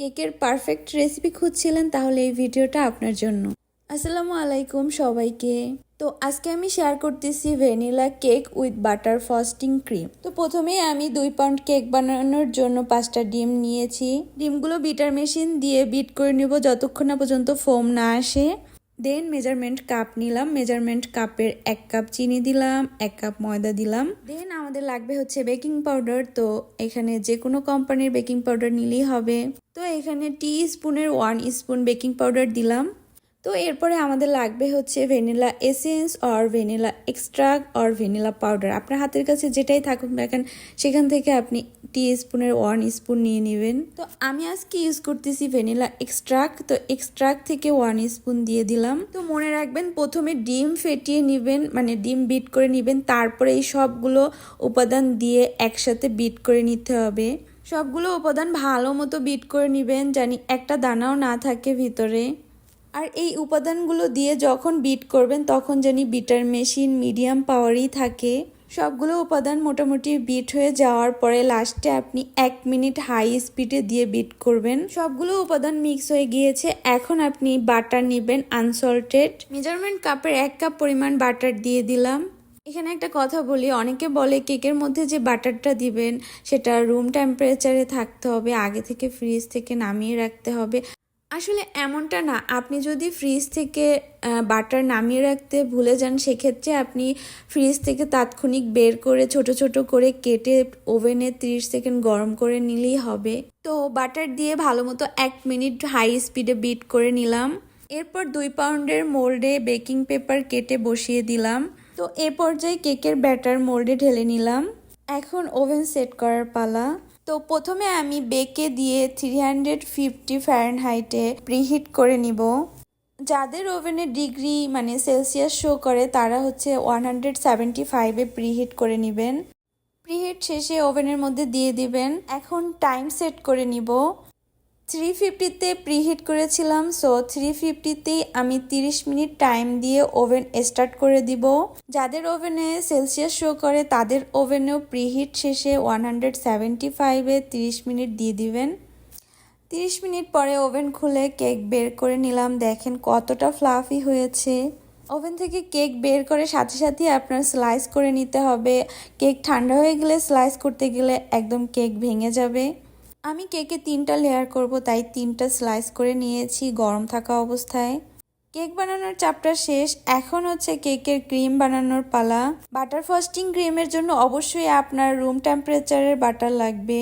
কেকের perfect recipe খুঁজছিলেন তাহলে এই ভিডিওটা আপনার জন্য। আসসালামু আলাইকুম সবাইকে। তো আজকে আমি শেয়ার করতেছি vanilla cake with butter frosting cream. তো প্রথমেই আমি 2 পাউন্ড কেক বানানোর জন্য 5টা ডিম নিয়েছি। ডিমগুলো বিটার মেশিন দিয়ে বিট করে নিব যতক্ষণ না পর্যন্ত ফোম না আসে। দেন মেজারমেন্ট কাপ নিলাম, মেজারমেন্ট কাপের 1 কাপ চিনি দিলাম, 1 কাপ ময়দা দিলাম। দেন আমাদের লাগবে হচ্ছে বেকিং পাউডার। তো এখানে যে কোনো কোম্পানির বেকিং পাউডার নিলেই হবে। তো এখানে টি স্পুনের 1 স্পুন বেকিং পাউডার দিলাম। তো এরপরে আমাদের লাগবে হচ্ছে vanilla essence or vanilla extract or vanilla powder. আপনার হাতের কাছে যেটাই থাকুক না কেন সেখান থেকে আপনি টি স্পুনের 1 স্পুন নিয়ে নেবেন। তো আমি আজকে ইউজ করতেছি ভ্যানিলা এক্সট্রাক্ট। তো এক্সট্রাক্ট থেকে 1 স্পুন দিয়ে দিলাম। তো মনে রাখবেন প্রথমে ডিম ফেটিয়ে নেবেন, মানে ডিম বিট করে নেবেন, তারপরে এই সবগুলো উপাদান দিয়ে একসাথে বিট করে নিতে হবে। সবগুলো উপাদান ভালো মতো বিট করে নেবেন, জানি একটা দানাও না থাকে ভিতরে। আর এই উপাদানগুলো দিয়ে যখন বিট করবেন তখন জানি বিটার মেশিন মিডিয়াম পাওয়ারই থাকে। সবগুলো উপাদান মোটামুটি বিট হয়ে যাওয়ার পরে লাস্টে আপনি 1 মিনিট হাই স্পিডে দিয়ে বিট করবেন। সবগুলো উপাদান মিক্স হয়ে গিয়েছে। এখন আপনি বাটার নেবেন আনসল্টেড। মেজারমেন্ট কাপের 1 কাপ পরিমাণ বাটার দিয়ে দিলাম। এখানে একটা কথা বলি, অনেকে বলে কেকের মধ্যে যে বাটারটা দিবেন সেটা রুম টেম্পারেচারে থাকতে হবে, আগে থেকে ফ্রিজ থেকে নামিয়ে রাখতে হবে। আসলে এমনটা না, আপনি যদি ফ্রিজ থেকে বাটার নামিয়ে রাখতে ভুলে যান সেক্ষেত্রে আপনি ফ্রিজ থেকে তাৎক্ষণিক বের করে ছোট ছোট করে কেটে ওভেনে 30 সেকেন্ড গরম করে নিলেই হবে। তো বাটার দিয়ে ভালো মতো 1 মিনিট হাই স্পিডে বিট করে নিলাম। এরপর 2 পাউন্ডের মোল্ডে বেকিং পেপার কেটে বসিয়ে দিলাম। তো এ পর্যায়ে কেকের ব্যাটার মোল্ডে ঢেলে নিলাম। এখন ওভেন সেট করার পালা। তো প্রথমে আমি বেকে দিয়ে 350 ফারেনহাইটে প্রিহিট করে নিব। যাদের ওভেনের ডিগ্রি মানে সেলসিয়াস শো করে তারা হচ্ছে 175-এ প্রিহিট করে নেবেন। প্রিহিট শেষে ওভেনের মধ্যে দিয়ে দিবেন। এখন টাইম সেট করে নিব। 350-তে প্রিহিট করেছিলাম, সো 350-তেই আমি 30 মিনিট টাইম দিয়ে ওভেন স্টার্ট করে দিব। যাদের ওভেনে সেলসিয়াস শো করে তাদের ওভেনেও প্রিহিট শেষে 175-এ 30 মিনিট দিয়ে দিবেন। 30 মিনিট পরে ওভেন খুলে কেক বের করে নিলাম। দেখেন কতটা ফ্লাফি হয়েছে। ওভেন থেকে কেক বের করে সাথে সাথে আপনার স্লাইস করে নিতে হবে। কেক ঠান্ডা হয়ে গেলে স্লাইস করতে গেলে একদম কেক ভেঙে যাবে। আমি কেকে 3টা লেয়ার করব, তাই 3টা স্লাইস করে নিয়েছি গরম থাকা অবস্থায়। কেক বানানোর চাপটা শেষ। এখন হচ্ছে কেকের ক্রিম বানানোর পালা। বাটার ফ্রস্টিং ক্রিমের জন্য অবশ্যই আপনার রুম টেম্পারেচারের বাটার লাগবে।